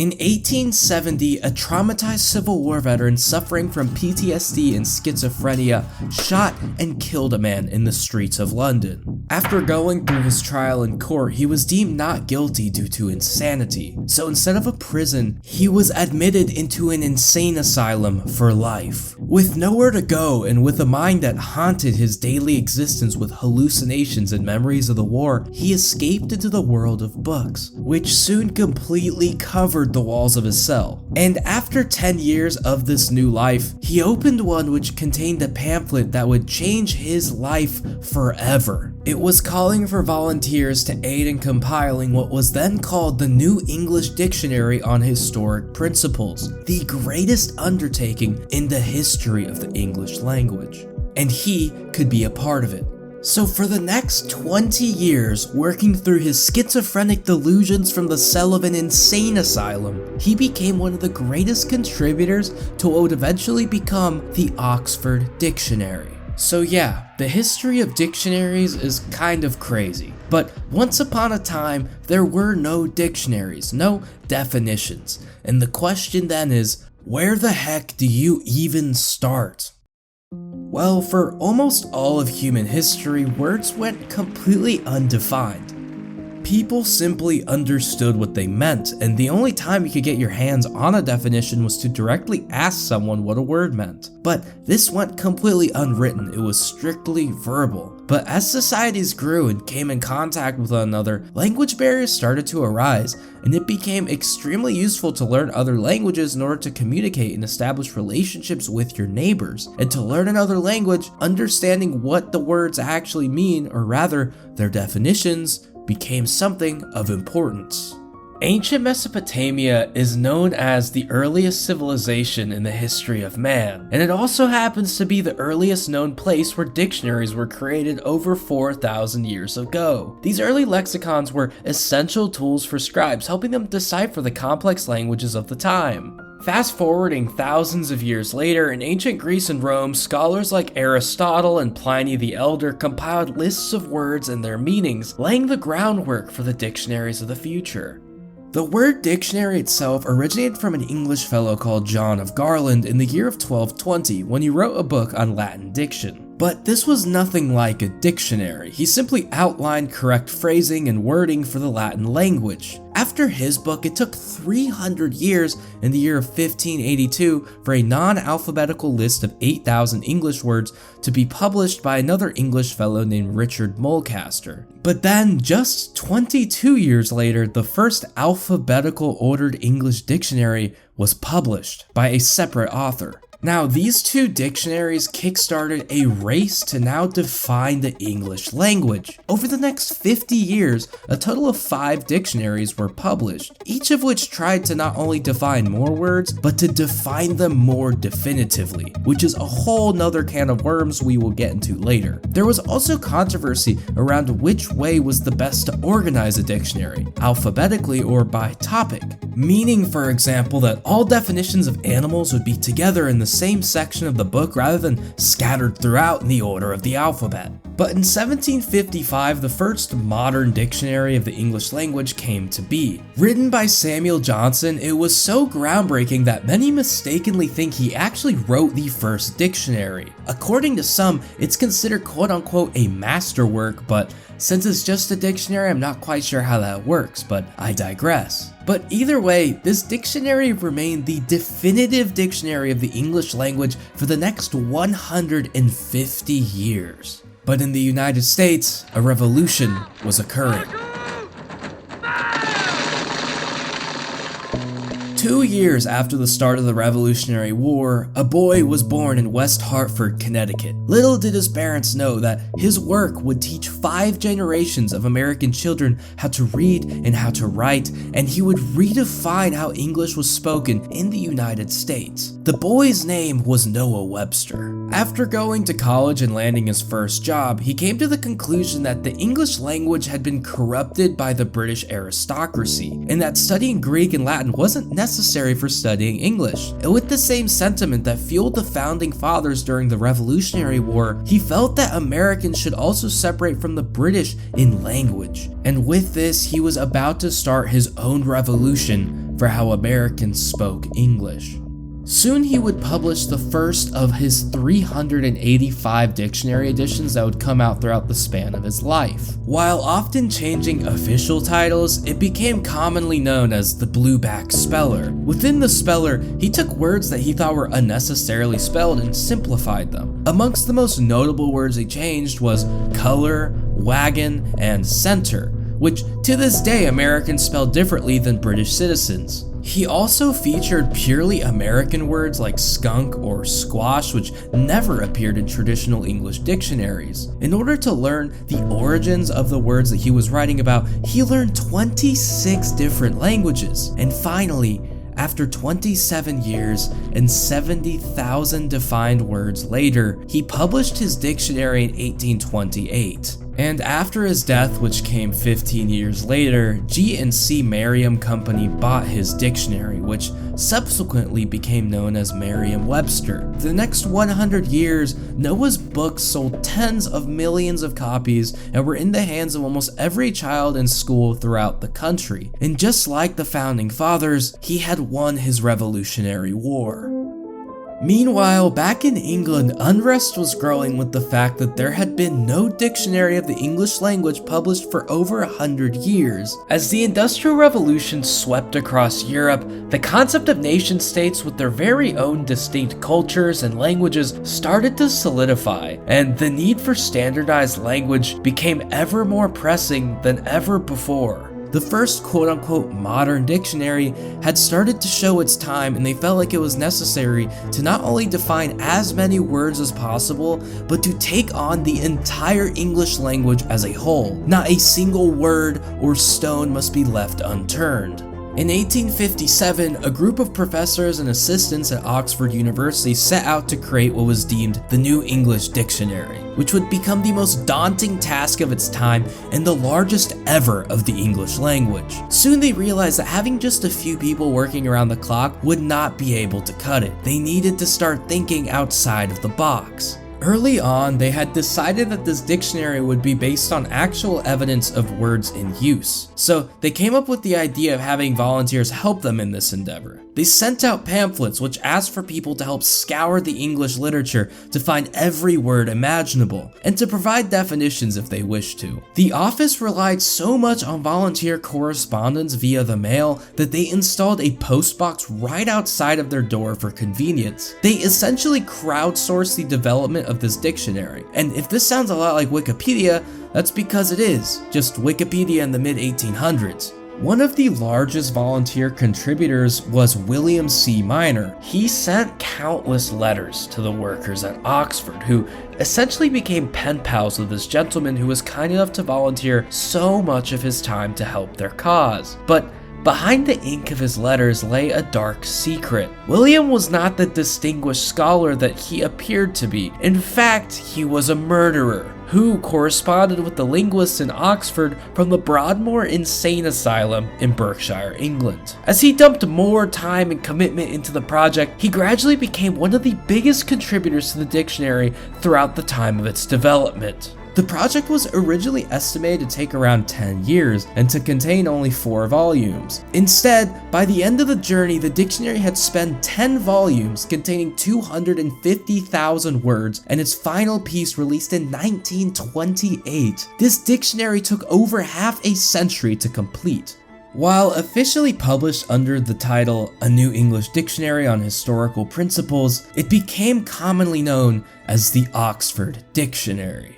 In 1870, a traumatized Civil War veteran suffering from PTSD and schizophrenia shot and killed a man in the streets of London. After going through his trial in court, he was deemed not guilty due to insanity. So instead of a prison, he was admitted into an insane asylum for life. With nowhere to go and with a mind that haunted his daily existence with hallucinations and memories of the war, he escaped into the world of books, which soon completely covered the walls of his cell. And after 10 years of this new life, he opened one which contained a pamphlet that would change his life forever. It was calling for volunteers to aid in compiling what was then called the New English Dictionary on Historic Principles, the greatest undertaking in the history of the English language. And he could be a part of it. So for the next 20 years, working through his schizophrenic delusions from the cell of an insane asylum, he became one of the greatest contributors to what would eventually become the Oxford Dictionary. So yeah, the history of dictionaries is kind of crazy, but once upon a time, there were no dictionaries, no definitions, and the question then is, where the heck do you even start? Well, for almost all of human history, words went completely undefined. People simply understood what they meant, and the only time you could get your hands on a definition was to directly ask someone what a word meant. But this went completely unwritten, it was strictly verbal. But as societies grew and came in contact with one another, language barriers started to arise, and it became extremely useful to learn other languages in order to communicate and establish relationships with your neighbors. And to learn another language, understanding what the words actually mean, or rather, their definitions, became something of importance. Ancient Mesopotamia is known as the earliest civilization in the history of man, and it also happens to be the earliest known place where dictionaries were created over 4,000 years ago. These early lexicons were essential tools for scribes, helping them decipher the complex languages of the time. Fast forwarding thousands of years later, in ancient Greece and Rome, scholars like Aristotle and Pliny the Elder compiled lists of words and their meanings, laying the groundwork for the dictionaries of the future. The word dictionary itself originated from an English fellow called John of Garland in the year of 1220 when he wrote a book on Latin diction. But this was nothing like a dictionary. He simply outlined correct phrasing and wording for the Latin language. After his book, it took 300 years in the year of 1582 for a non-alphabetical list of 8,000 English words to be published by another English fellow named Richard Mulcaster. But then, just 22 years later, the first alphabetical ordered English dictionary was published by a separate author. Now, these two dictionaries kickstarted a race to now define the English language. Over the next 50 years, a total of 5 dictionaries were published, each of which tried to not only define more words, but to define them more definitively, which is a whole nother can of worms we will get into later. There was also controversy around which way was the best to organize a dictionary, alphabetically or by topic, meaning, for example, that all definitions of animals would be together in the same section of the book rather than scattered throughout in the order of the alphabet. But in 1755, the first modern dictionary of the English language came to be. Written by Samuel Johnson, it was so groundbreaking that many mistakenly think he actually wrote the first dictionary. According to some, it's considered quote-unquote a masterwork, but since it's just a dictionary, I'm not quite sure how that works, but I digress. But either way, this dictionary remained the definitive dictionary of the English language for the next 150 years. But in the United States, a revolution was occurring. 2 years after the start of the Revolutionary War, a boy was born in West Hartford, Connecticut. Little did his parents know that his work would teach 5 generations of American children how to read and how to write, and he would redefine how English was spoken in the United States. The boy's name was Noah Webster. After going to college and landing his first job, he came to the conclusion that the English language had been corrupted by the British aristocracy, and that studying Greek and Latin wasn't necessary for studying English. And with the same sentiment that fueled the founding fathers during the Revolutionary War, he felt that Americans should also separate from the British in language. And with this, he was about to start his own revolution for how Americans spoke English. Soon he would publish the first of his 385 dictionary editions that would come out throughout the span of his life. While often changing official titles, it became commonly known as the Blueback Speller. Within the speller, he took words that he thought were unnecessarily spelled and simplified them. Amongst the most notable words he changed was color, wagon, and center, which to this day Americans spell differently than British citizens. He also featured purely American words like skunk or squash, which never appeared in traditional English dictionaries. In order to learn the origins of the words that he was writing about, he learned 26 different languages. And finally, after 27 years and 70,000 defined words later, he published his dictionary in 1828. And after his death, which came 15 years later, G&C Merriam Company bought his dictionary, which subsequently became known as Merriam-Webster. For the next 100 years, Noah's books sold tens of millions of copies and were in the hands of almost every child in school throughout the country. And just like the Founding Fathers, he had won his Revolutionary War. Meanwhile, back in England, unrest was growing with the fact that there had been no dictionary of the English language published for over 100 years. As the Industrial Revolution swept across Europe, the concept of nation-states with their very own distinct cultures and languages started to solidify, and the need for standardized language became ever more pressing than ever before. The first quote-unquote modern dictionary had started to show its time, and they felt like it was necessary to not only define as many words as possible, but to take on the entire English language as a whole. Not a single word or stone must be left unturned. In 1857, a group of professors and assistants at Oxford University set out to create what was deemed the New English Dictionary, which would become the most daunting task of its time and the largest ever of the English language. Soon they realized that having just a few people working around the clock would not be able to cut it. They needed to start thinking outside of the box. Early on, they had decided that this dictionary would be based on actual evidence of words in use. So they came up with the idea of having volunteers help them in this endeavor. They sent out pamphlets which asked for people to help scour the English literature to find every word imaginable, and to provide definitions if they wished to. The office relied so much on volunteer correspondence via the mail that they installed a postbox right outside of their door for convenience. They essentially crowdsourced the development of this dictionary. And if this sounds a lot like Wikipedia, that's because it is, just Wikipedia in the mid-1800s. One of the largest volunteer contributors was William C. Minor. He sent countless letters to the workers at Oxford, who essentially became pen pals with this gentleman who was kind enough to volunteer so much of his time to help their cause. But behind the ink of his letters lay a dark secret. William was not the distinguished scholar that he appeared to be. In fact, he was a murderer who corresponded with the linguists in Oxford from the Broadmoor Insane Asylum in Berkshire, England. As he dumped more time and commitment into the project, he gradually became one of the biggest contributors to the dictionary throughout the time of its development. The project was originally estimated to take around 10 years and to contain only 4 volumes. Instead, by the end of the journey, the dictionary had spanned 10 volumes containing 250,000 words, and its final piece released in 1928. This dictionary took over half a century to complete. While officially published under the title A New English Dictionary on Historical Principles, it became commonly known as the Oxford Dictionary.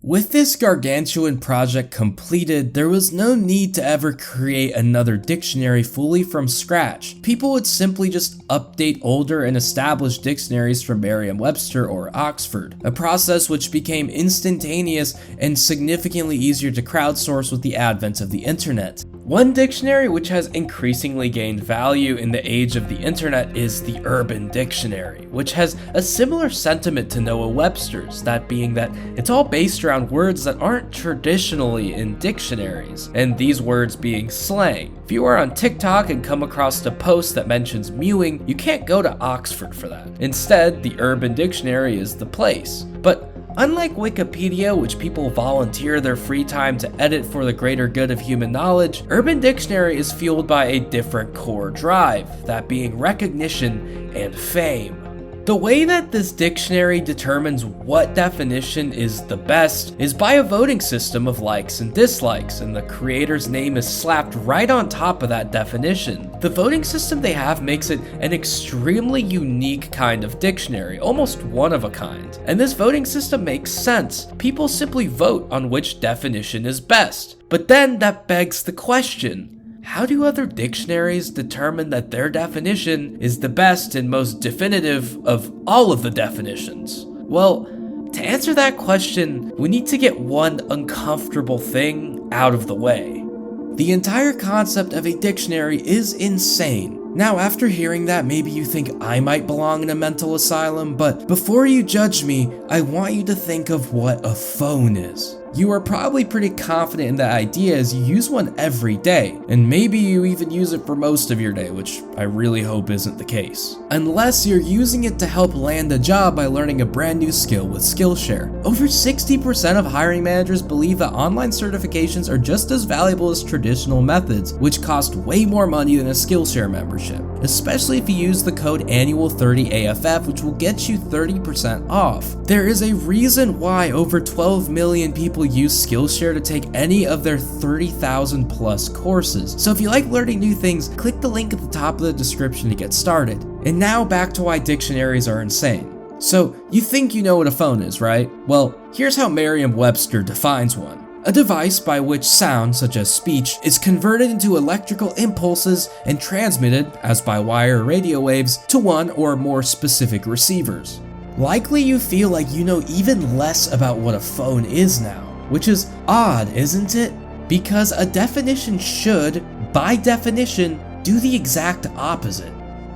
With this gargantuan project completed, there was no need to ever create another dictionary fully from scratch. People would simply just update older and established dictionaries from Merriam-Webster or Oxford, a process which became instantaneous and significantly easier to crowdsource with the advent of the internet. One dictionary which has increasingly gained value in the age of the internet is the Urban Dictionary, which has a similar sentiment to Noah Webster's, that being that it's all based around words that aren't traditionally in dictionaries, and these words being slang. If you are on TikTok and come across a post that mentions mewing, you can't go to Oxford for that. Instead, the Urban Dictionary is the place. But Unlike Wikipedia, which people volunteer their free time to edit for the greater good of human knowledge, Urban Dictionary is fueled by a different core drive, that being recognition and fame. The way that this dictionary determines what definition is the best is by a voting system of likes and dislikes, and the creator's name is slapped right on top of that definition. The voting system they have makes it an extremely unique kind of dictionary, almost one of a kind. And this voting system makes sense. People simply vote on which definition is best. But then that begs the question, how do other dictionaries determine that their definition is the best and most definitive of all of the definitions? Well, to answer that question, we need to get one uncomfortable thing out of the way. The entire concept of a dictionary is insane. Now, after hearing that, maybe you think I might belong in a mental asylum, but before you judge me, I want you to think of what a phone is. You are probably pretty confident in that idea as you use one every day, and maybe you even use it for most of your day, which I really hope isn't the case. Unless you're using it to help land a job by learning a brand new skill with Skillshare. Over 60% of hiring managers believe that online certifications are just as valuable as traditional methods, which cost way more money than a Skillshare membership, especially if you use the code annual30AFF, which will get you 30% off. There is a reason why over 12 million people use Skillshare to take any of their 30,000 plus courses. So if you like learning new things, click the link at the top of the description to get started. And now back to why dictionaries are insane. So you think you know what a phone is, right? Well, here's how Merriam-Webster defines one. A device by which sound, such as speech, is converted into electrical impulses and transmitted, as by wire or radio waves, to one or more specific receivers. Likely you feel like you know even less about what a phone is now, which is odd, isn't it? Because a definition should, by definition, do the exact opposite.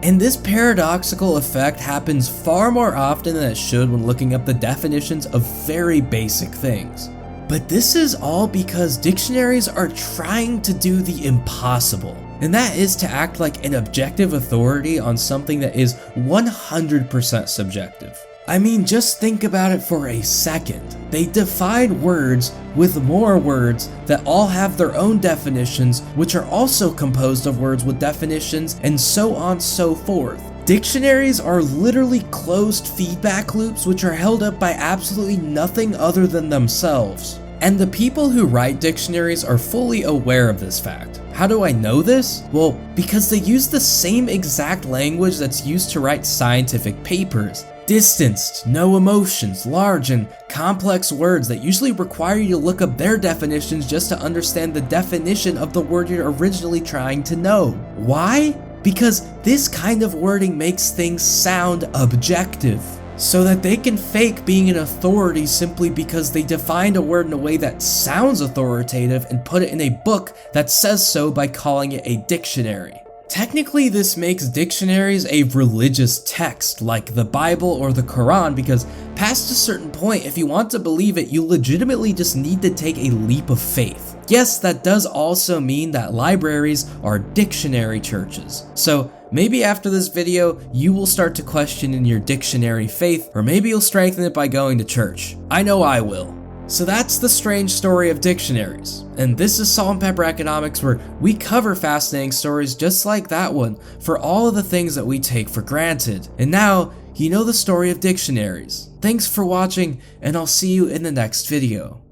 And this paradoxical effect happens far more often than it should when looking up the definitions of very basic things. But this is all because dictionaries are trying to do the impossible, and that is to act like an objective authority on something that is 100% subjective. I mean, just think about it for a second. They define words with more words that all have their own definitions, which are also composed of words with definitions, and so on so forth. Dictionaries are literally closed feedback loops which are held up by absolutely nothing other than themselves. And the people who write dictionaries are fully aware of this fact. How do I know this? Well, because they use the same exact language that's used to write scientific papers. Distanced, no emotions, large and complex words that usually require you to look up their definitions just to understand the definition of the word you're originally trying to know. Why? Because this kind of wording makes things sound objective, so that they can fake being an authority simply because they defined a word in a way that sounds authoritative and put it in a book that says so by calling it a dictionary. Technically, this makes dictionaries a religious text, like the Bible or the Quran, because past a certain point, if you want to believe it, you legitimately just need to take a leap of faith. Yes, that does also mean that libraries are dictionary churches. So maybe after this video, you will start to question in your dictionary faith, or maybe you'll strengthen it by going to church. I know I will. So that's the strange story of dictionaries. And this is Salt and Pepper Economics, where we cover fascinating stories just like that one for all of the things that we take for granted. And now, you know the story of dictionaries. Thanks for watching, and I'll see you in the next video.